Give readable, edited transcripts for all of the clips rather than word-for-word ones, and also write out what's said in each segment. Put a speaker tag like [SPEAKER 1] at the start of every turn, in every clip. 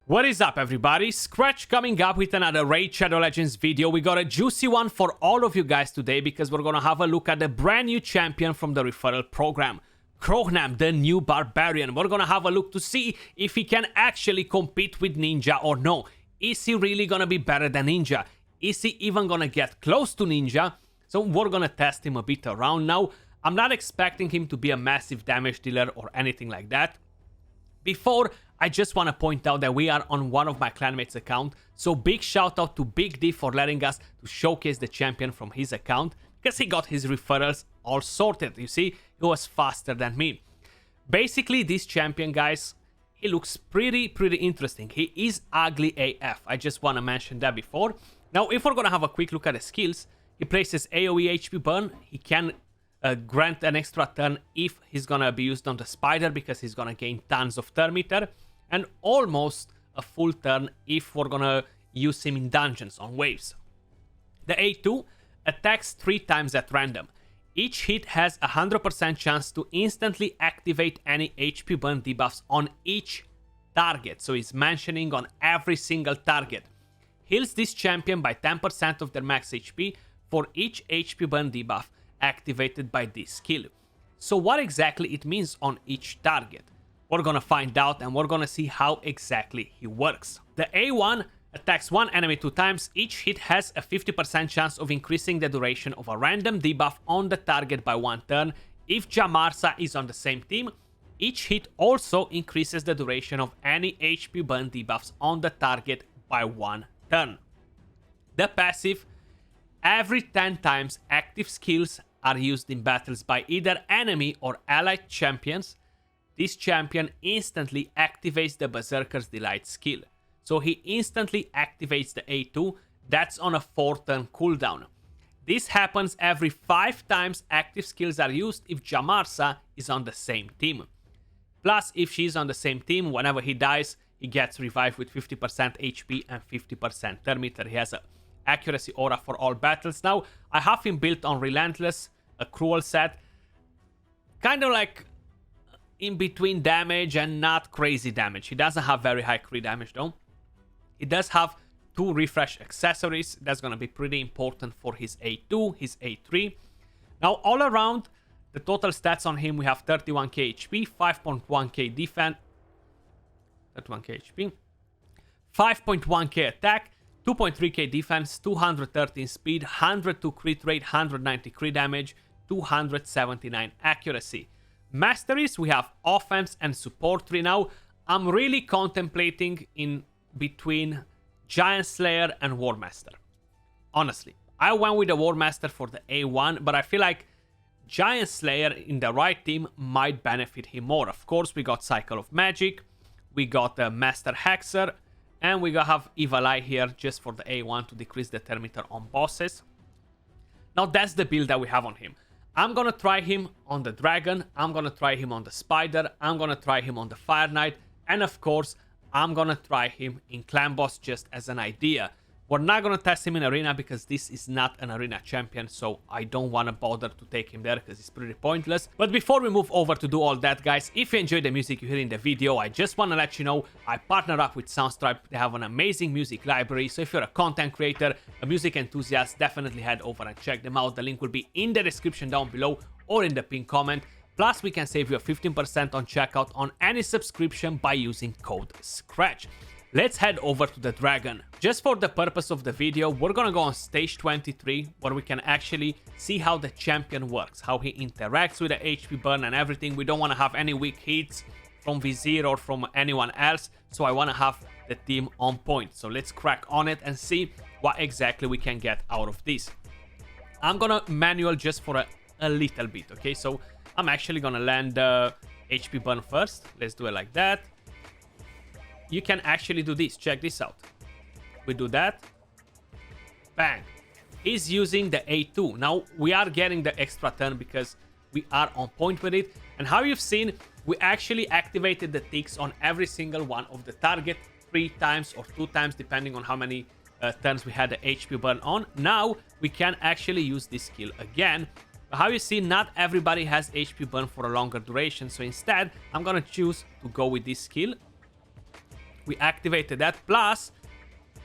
[SPEAKER 1] What is up, everybody? Skratch coming up with another Raid Shadow Legends video. We got a juicy one for all of you guys today because we're gonna have a look at the brand new champion from the referral program. CROHNAM, the new barbarian. We're gonna have a look to see if he can actually compete with Ninja or no. Is he really gonna be better than Ninja? Is he even gonna get close to Ninja? So we're gonna test him a bit around now. I'm not expecting him to be a massive damage dealer or anything like that. Before, I just want to point out that we are on one of my clanmates' account, so big shout out to Big D for letting us to showcase the champion from his account, because he got his referrals all sorted. You see, he was faster than me. Basically, this champion, guys, he looks pretty interesting. He is ugly AF. I just want to mention that before. Now, if we're going to have a quick look at the skills, he places AoE HP burn. He can grant an extra turn if he's gonna be used on the spider because he's gonna gain tons of turn meter, and almost a full turn if we're gonna use him in dungeons on waves. The A2 attacks 3 times at random. Each hit has a 100% chance to instantly activate any HP burn debuffs on each target, so he's mentioning on every single target. Heals this champion by 10% of their max HP for each HP burn debuff activated by this skill. So what exactly it means on each target? We're gonna find out, and we're gonna see how exactly he works. The A1 attacks one enemy 2 times. Each hit has a 50% chance of increasing the duration of a random debuff on the target by 1 turn. If Jamarsa is on the same team, each hit also increases the duration of any HP burn debuffs on the target by 1 turn. The passive: every 10 times active skills are used in battles by either enemy or allied champions, this champion instantly activates the Berserker's Delight skill. So he instantly activates the A2, that's on a 4-turn cooldown. This happens every 5 times active skills are used if Jamarsa is on the same team. Plus, if she's on the same team, whenever he dies, he gets revived with 50% HP and 50% turn meter. He has a accuracy aura for all battles. Now, I have him built on Relentless, a cruel set. Kind of like in between damage and not crazy damage. He doesn't have very high crit damage though. He does have 2 refresh accessories. That's going to be pretty important for his A2, his A3. Now, all around, the total stats on him, we have 31k HP, 5.1k defense, 31k HP, 5.1k attack, 2.3k defense, 213 speed, 102 crit rate, 190 crit damage, 279 accuracy. Masteries, we have offense and support tree. Now, I'm really contemplating in between Giant Slayer and War Master. Honestly, I went with the War Master for the A1, but I feel like Giant Slayer in the right team might benefit him more. Of course, we got Cycle of Magic, we got Master Hexer, and we have Evil Eye here just for the A1 to decrease the turn meter on bosses. Now that's the build that we have on him. I'm gonna try him on the Dragon, I'm gonna try him on the Spider, I'm gonna try him on the Fire Knight, and of course, I'm gonna try him in Clan Boss just as an idea. We're not gonna test him in Arena because this is not an Arena champion, so I don't wanna bother to take him there because it's pretty pointless. But before we move over to do all that, guys, if you enjoyed the music you hear in the video, I just wanna let you know I partner up with Soundstripe. They have an amazing music library, so if you're a content creator, a music enthusiast, definitely head over and check them out. The link will be in the description down below or in the pinned comment. Plus, we can save you a 15% on checkout on any subscription by using code SKRATCH. Let's head over to the Dragon. Just for the purpose of the video, we're gonna go on stage 23, where we can actually see how the champion works, how he interacts with the HP burn and everything. We don't want to have any weak hits from Vizier or from anyone else, so I want to have the team on point. So let's crack on it and see what exactly we can get out of this. I'm gonna manual just for a little bit, okay? So I'm actually gonna land HP burn first. Let's do it like that. You can actually do this. Check this out. We do that. Bang. He's using the A2. Now, we are getting the extra turn because we are on point with it. And how you've seen, we actually activated the ticks on every single one of the target 3 times or 2 times, depending on how many turns we had the HP burn on. Now, we can actually use this skill again. But how you see, not everybody has HP burn for a longer duration. So instead, I'm going to choose to go with this skill. We activated that. Plus,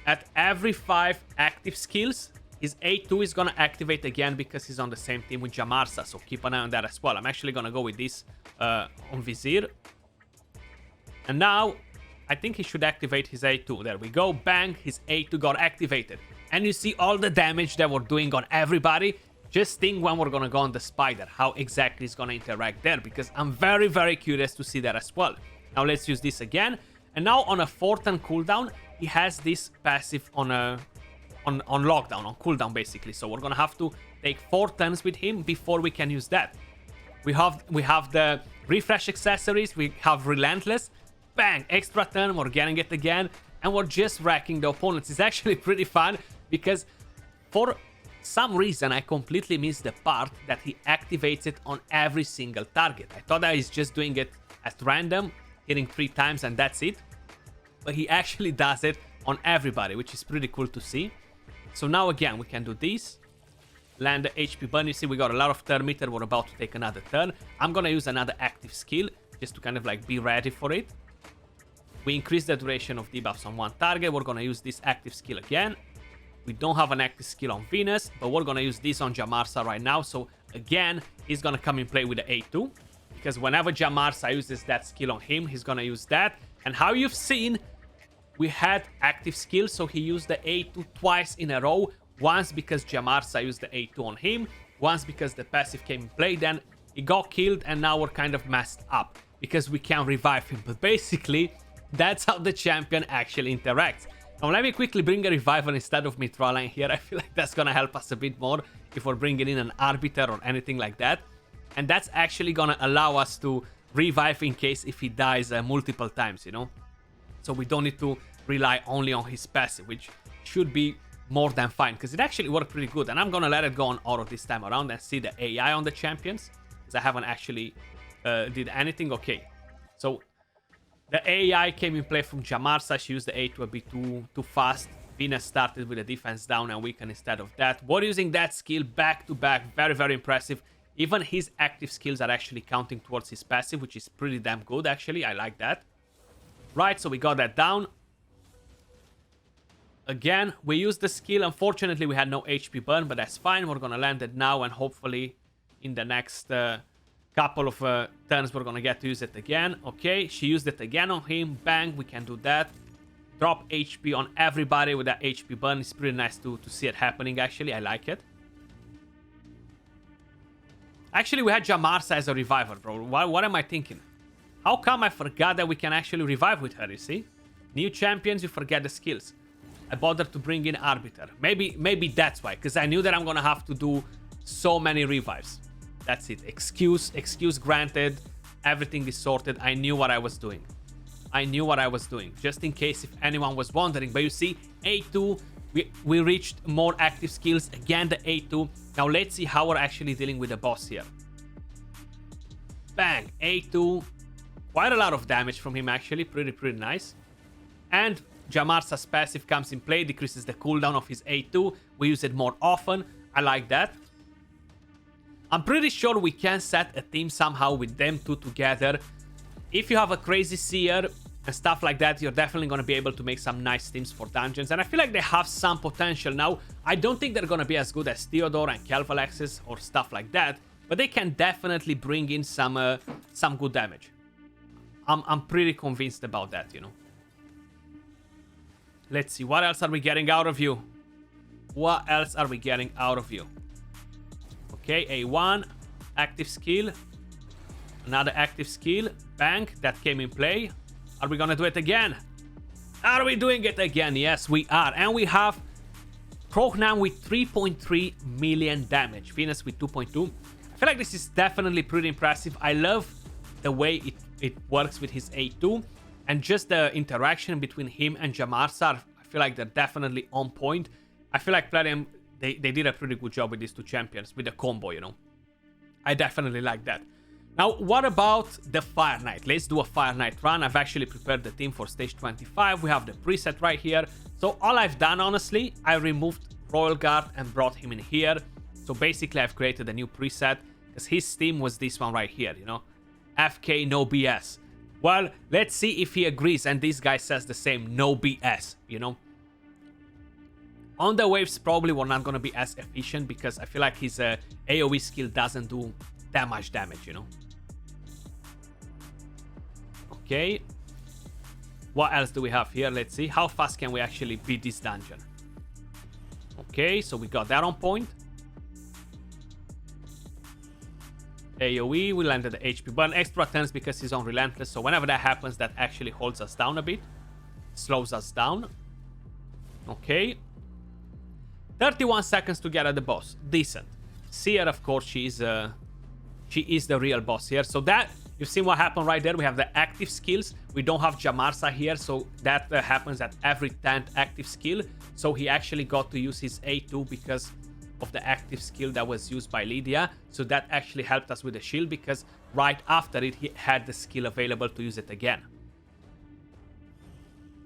[SPEAKER 1] at every 5 active skills, his A2 is gonna activate again because he's on the same team with Jamarsa. So keep an eye on that as well. I'm actually gonna go with this on Vizier. And now, I think he should activate his A2. There we go. Bang, his A2 got activated. And you see all the damage that we're doing on everybody. Just think when we're gonna go on the spider, how exactly it's gonna interact there, because I'm very, very curious to see that as well. Now let's use this again. And now on a 4-turn cooldown, he has this passive on lockdown, on cooldown basically. So we're gonna have to take 4 turns with him before we can use that. We have the refresh accessories, we have Relentless. Bang, extra turn, we're getting it again. And we're just wrecking the opponents. It's actually pretty fun because for some reason I completely missed the part that he activates it on every single target. I thought that he's just doing it at random, hitting 3 times and that's it. But he actually does it on everybody, which is pretty cool to see. So now again, we can do this. Land the HP burn. You see, we got a lot of turn meter. We're about to take another turn. I'm gonna use another active skill just to kind of like be ready for it. We increase the duration of debuffs on one target. We're gonna use this active skill again. We don't have an active skill on Venus, but we're gonna use this on Jamarsa right now. So again, he's gonna come in play with the A2, because whenever Jamarsa uses that skill on him, he's gonna use that. And how you've seen, we had active skills, so he used the A2 twice in a row. Once because Jamarsa used the A2 on him, once because the passive came in play, then he got killed, and now we're kind of messed up because we can't revive him. But basically, that's how the champion actually interacts. Now let me quickly bring a revival instead of Mitraline here. I feel like that's gonna help us a bit more if we're bringing in an Arbiter or anything like that. And that's actually gonna allow us to revive in case if he dies multiple times, you know? So we don't need to rely only on his passive, which should be more than fine, because it actually worked pretty good. And I'm gonna let it go on auto this time around and see the AI on the champions, because I haven't actually did anything. Okay, so the AI came in play from Jamarsa. She used the A2 a bit too fast. Venus started with the defense down and weakened instead of that. We're using that skill back to back. Very, very impressive. Even his active skills are actually counting towards his passive, which is pretty damn good, actually. I like that. Right, so we got that down. Again, we used the skill. Unfortunately, we had no HP burn, but that's fine. We're going to land it now, and hopefully in the next couple of turns, we're going to get to use it again. Okay, she used it again on him. Bang, we can do that. Drop HP on everybody with that HP burn. It's pretty nice to see it happening, actually. I like it. Actually, we had Jamarsa as a reviver, bro. What am I thinking? How come I forgot that we can actually revive with her, you see? New champions, you forget the skills. I bothered to bring in Arbiter. Maybe that's why, because I knew that I'm going to have to do so many revives. That's it. Excuse granted. Everything is sorted. I knew what I was doing. Just in case if anyone was wondering. But you see, A2, we reached more active skills. Again, the A2. Now let's see how we're actually dealing with the boss here. Bang, A2. Quite a lot of damage from him, actually. Pretty nice. And Jamarsa's passive comes in play, decreases the cooldown of his A2. We use it more often. I like that. I'm pretty sure we can set a team somehow with them two together. If you have a crazy seer and stuff like that, you're definitely going to be able to make some nice teams for dungeons. And I feel like they have some potential now. I don't think they're going to be as good as Theodore and Kelvalexis or stuff like that, but they can definitely bring in some good damage. I'm pretty convinced about that, you know. Let's see, what else are we getting out of you? Okay, A1, active skill. Another active skill. Bang, that came in play. Are we gonna do it again? Are we doing it again? Yes, we are. And we have CROHNAM with 3.3 million damage. Venus with 2.2. I feel like this is definitely pretty impressive. I love the way it works with his A2. And just the interaction between him and Jamarsa, I feel like they're definitely on point. I feel like Platinum, they did a pretty good job with these two champions, with the combo, you know. I definitely like that. Now, what about the Fire Knight? Let's do a Fire Knight run. I've actually prepared the team for stage 25. We have the preset right here. So all I've done, honestly, I removed Royal Guard and brought him in here. So basically, I've created a new preset because his team was this one right here, you know. FK, no BS. Well, let's see if he agrees, and this guy says the same, no BS, you know. On the waves, probably we're not going to be as efficient because I feel like his AoE skill doesn't do that much damage, you know. Okay. What else do we have here? Let's see. How fast can we actually beat this dungeon? Okay, so we got that on point. AoE, we landed the HP burn. Extra turns because he's on Relentless, so whenever that happens, that actually holds us down a bit. Slows us down. Okay. 31 seconds to get at the boss. Decent. Seer, of course, she is the real boss here. So that, you've seen what happened right there. We have the active skills. We don't have Jamarsa here, so that happens at every 10th active skill. So he actually got to use his A2 because of the active skill that was used by Lydia. So that actually helped us with the shield because right after it, he had the skill available to use it again.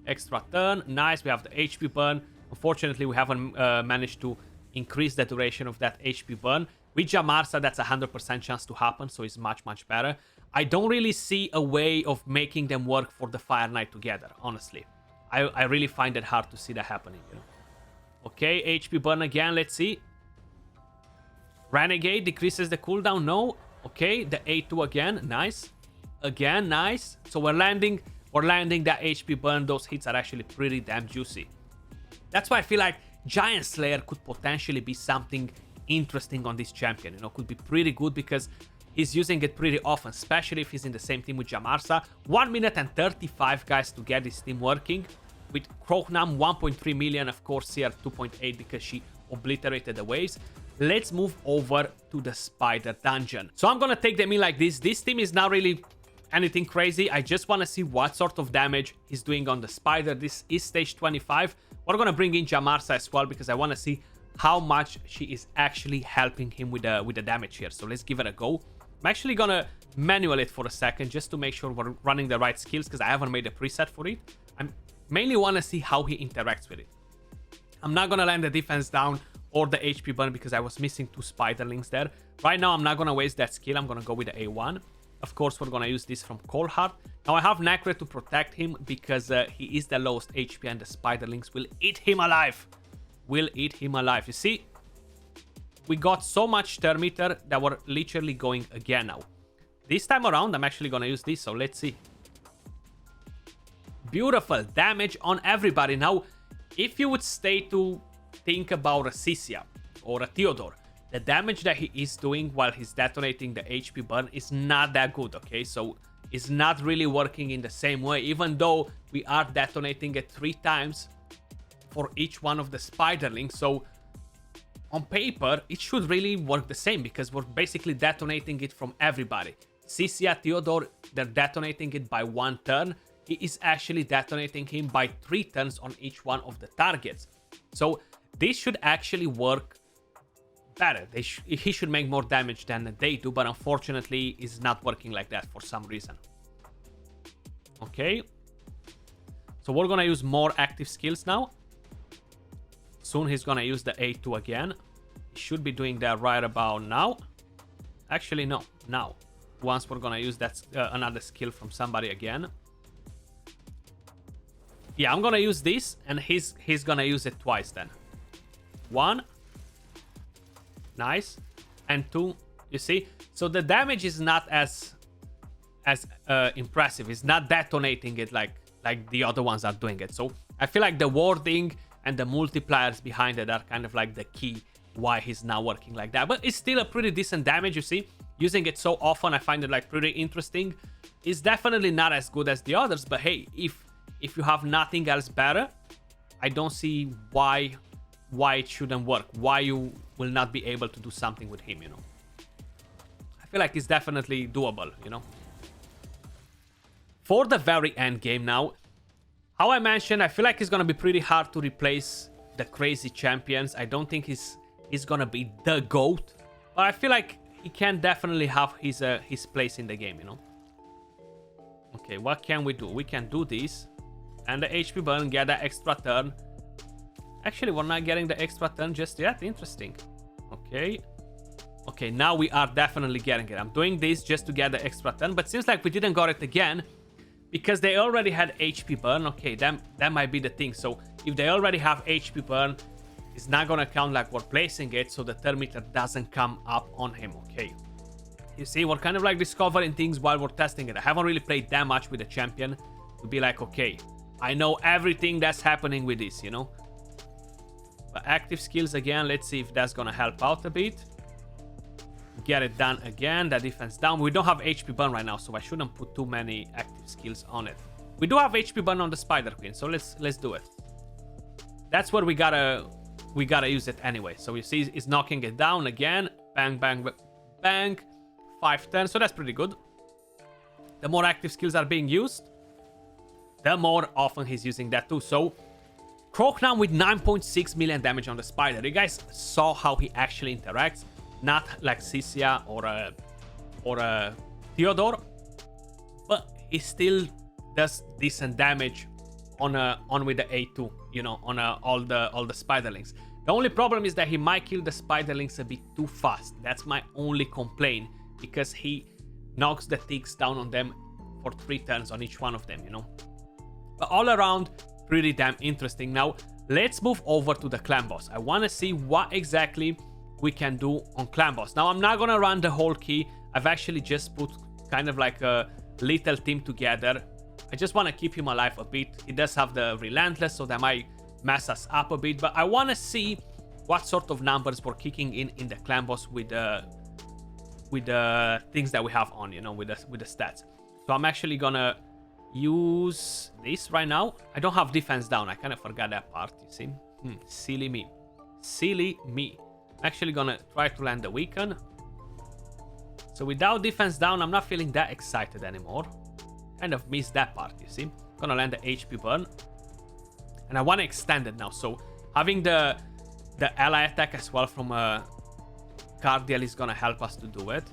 [SPEAKER 1] Extra turn. Nice. We have the HP burn. Unfortunately, we haven't managed to increase the duration of that HP burn. With Jamarsa, that's a 100% chance to happen, so it's much, much better. I don't really see a way of making them work for the Fire Knight together, honestly. I really find it hard to see that happening, you know. Okay, HP burn again, let's see. Renegade decreases the cooldown, no. Okay, the A2 again, nice. Again, nice. So we're landing that HP burn. Those hits are actually pretty damn juicy. That's why I feel like Giant Slayer could potentially be something interesting on this champion, you know, could be pretty good because he's using it pretty often, especially if he's in the same team with Jamarsa. 1 minute and 35, guys, to get this team working. With CROHNAM, 1.3 million, of course, CR 2.8 because she obliterated the waves. Let's move over to the Spider Dungeon. So I'm gonna take them in like this. This team is not really anything crazy. I just want to see what sort of damage he's doing on the Spider. This is stage 25. We're gonna bring in Jamarsa as well because I want to see how much she is actually helping him with the damage here. So let's give it a go. I'm actually gonna manual it for a second just to make sure we're running the right skills because I haven't made a preset for it. I mainly want to see how he interacts with it. I'm not gonna land the defense down or the HP burn because I was missing 2 spiderlings there. Right now, I'm not gonna waste that skill. I'm gonna go with the A1. Of course, we're gonna use this from Cold Heart. Now I have Necre to protect him because he is the lowest HP and the spiderlings will eat him alive. Will eat him alive. You see, we got so much turn meter that we're literally going again now. This time around, I'm actually gonna use this, so let's see. Beautiful damage on everybody. Now, if you would stay to think about a Cisia or a Theodore, the damage that he is doing while he's detonating the HP burn is not that good, okay? So it's not really working in the same way, even though we are detonating it 3 times for each one of the spiderlings. So on paper, it should really work the same because we're basically detonating it from everybody. Cisia, Theodore, they're detonating it by 1 turn. He is actually detonating him by 3 turns on each one of the targets. So this should actually work better. He should make more damage than they do, but unfortunately, it's not working like that for some reason. Okay. So we're gonna use more active skills now. Soon he's gonna use the A2 again. He should be doing that right about now. Actually, no. Now. Once we're gonna use that another skill from somebody again. Yeah, I'm gonna use this, and he's gonna use it twice then. 1. Nice. And 2. You see? So the damage is not as impressive. It's not detonating it like the other ones are doing it. So I feel like the warding and the multipliers behind it are kind of like the key why he's now working like that. But it's still a pretty decent damage, you see. Using it so often, I find it like pretty interesting. It's definitely not as good as the others, but hey, if you have nothing else better, I don't see why it shouldn't work. Why you will not be able to do something with him, you know. I feel like it's definitely doable, you know. For the very end game now, how I mentioned, I feel like it's gonna be pretty hard to replace the crazy champions. I don't think he's gonna be the GOAT, but I feel like he can definitely have his place in the game, you know. Okay, what can we do? We can do this. And the HP burn, get that extra turn. Actually, we're not getting the extra turn just yet. Interesting. Okay. Okay, now we are definitely getting it. I'm doing this just to get the extra turn, but seems like we didn't got it again. because they already had HP burn. Okay, that might be the thing. So if they already have HP burn, it's not gonna count like we're placing it, so the turn meter doesn't come up on him. Okay, you see, we're kind of like discovering things while we're testing it. I haven't really played that much with the champion to be like, okay, I know everything that's happening with this, you know. But active skills again, let's see if that's gonna help out a bit. Get it done again. That defense down. We don't have HP burn right now, so I shouldn't put too many active skills on it. We do have HP burn on the Spider Queen, so let's do it. That's where we gotta use it anyway. So you see, it's knocking it down again. Bang, bang, bang. 5 turns, so that's pretty good. The more active skills are being used, the more often he's using that too. So CROHNAM with 9.6 million damage on the Spider. You guys saw how he actually interacts. Not like Cisia or a Theodore, but he still does decent damage on with the A2, you know, on all the spiderlings. The only problem is that he might kill the spiderlings a bit too fast. That's my only complaint, because he knocks the ticks down on them for 3 turns on each one of them, you know. But all around, pretty damn interesting. Now let's move over to the clan boss. I want to see what exactly we can do on clan boss. Now I'm not gonna run the whole key. I've actually just put kind of like a little team together. I just want to keep him alive a bit. He does have the relentless, so that might mess us up a bit, but I want to see what sort of numbers we're kicking in the clan boss with the things that we have on, you know, with the stats. So I'm actually gonna use this right now. I don't have defense down. I kind of forgot that part, you see. Silly me. Silly me. I'm actually gonna try to land the weaken. So without defense down, I'm not feeling that excited anymore. Kind of missed that part, you see. Gonna land the HP burn. And I want to extend it now. So having the ally attack as well from Cardiel is gonna help us to do it.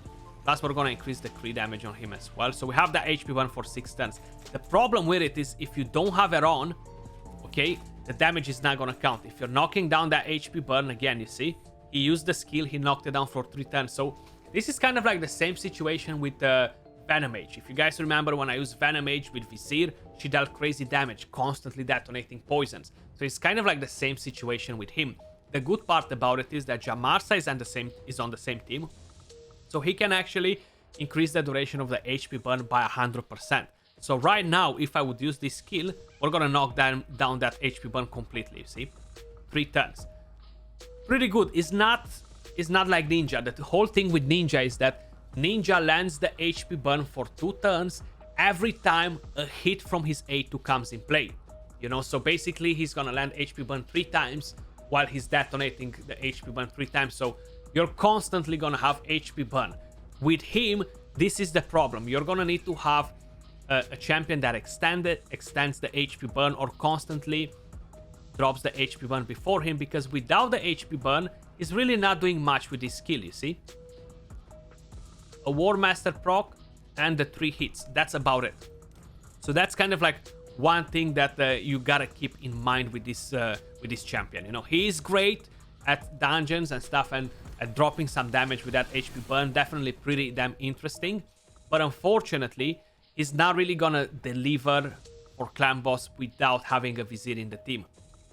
[SPEAKER 1] Plus we're gonna increase the crit damage on him as well. So we have the HP burn for 6 turns. The problem with it is if you don't have it on, okay, the damage is not gonna count. If you're knocking down that HP burn again, you see, he used the skill, he knocked it down for 3 turns. So this is kind of like the same situation with the Venom Mage. If you guys remember when I used Venom Mage with Vizier, she dealt crazy damage, constantly detonating poisons. So it's kind of like the same situation with him. The good part about it is that Jamarsa is on the same team. So he can actually increase the duration of the HP burn by 100%. So right now, if I would use this skill, we're gonna knock down that HP burn completely, you see? 3 turns. Pretty good. It's not like Ninja. The whole thing with Ninja is that Ninja lands the HP burn for 2 turns every time a hit from his A2 comes in play. You know, so basically he's gonna land HP burn 3 times while he's detonating the HP burn 3 times. So you're constantly gonna have HP burn. With him, this is the problem. You're gonna need to have a champion that extends the HP burn or constantly drops the HP burn before him, because without the HP burn, he's really not doing much with his skill, you see? A War Master proc and the 3 hits. That's about it. So that's kind of like one thing that you gotta keep in mind with this champion. You know, he is great at dungeons and stuff, and at dropping some damage with that HP burn. Definitely pretty damn interesting. But unfortunately, he's not really gonna deliver for clan boss without having a Vizier in the team.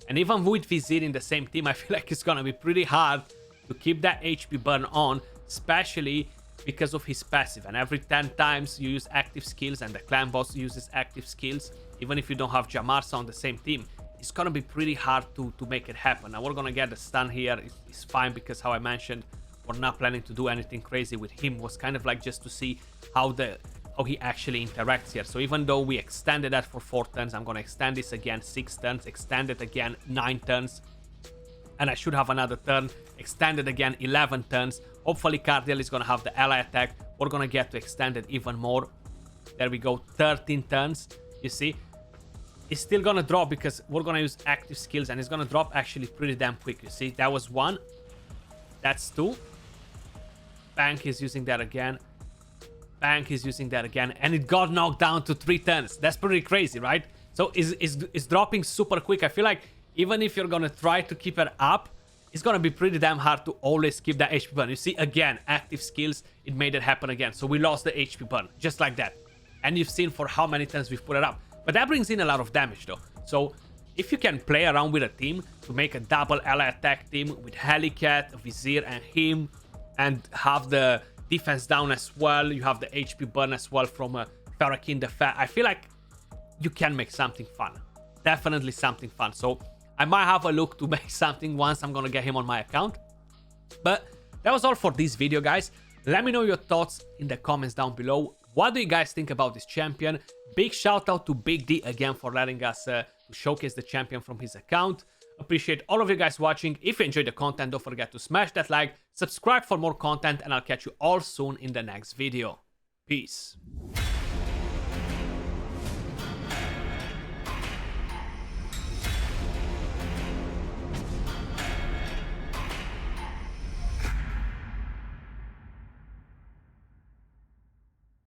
[SPEAKER 1] And even with Vizier in the same team, I feel like it's gonna be pretty hard to keep that HP burn on, especially because of his passive. And every 10 times you use active skills and the clan boss uses active skills, even if you don't have Jamarsa on the same team, it's gonna be pretty hard to make it happen. Now we're gonna get the stun here. It's fine, because how I mentioned, we're not planning to do anything crazy with him. It was kind of like just to see how he actually interacts here. So even though we extended that for 4 turns, I'm gonna extend this again 6 turns, extend it again 9 turns, and I should have another turn, extend it again 11 turns. Hopefully Cardiel is gonna have the ally attack. We're gonna get to extend it even more. There we go, 13 turns. You see, it's still gonna drop because we're gonna use active skills, and it's gonna drop actually pretty damn quick. You see, that was 1, that's 2. Bank is using that again. Bank is using that again, and it got knocked down to 3 turns. That's pretty crazy, right? So it's dropping super quick. I feel like even if you're gonna try to keep it up, it's gonna be pretty damn hard to always keep that HP burn. You see, again, active skills, it made it happen again. So we lost the HP burn, just like that. and you've seen for how many times we've put it up. But that brings in a lot of damage though. So if you can play around with a team to make a double ally attack team with Helicat, Vizier, and him, and have the defense down as well, you have the HP burn as well from Ferakin the Fat, I feel like you can make something fun. Definitely something fun. So I might have a look to make something once I'm gonna get him on my account. But that was all for this video, guys. Let me know your thoughts in the comments down below. What do you guys think about this champion? Big shout out to Big D again for letting us to showcase the champion from his account. Appreciate all of you guys watching. If you enjoyed the content, don't forget to smash that like, subscribe for more content, and I'll catch you all soon in the next video. Peace.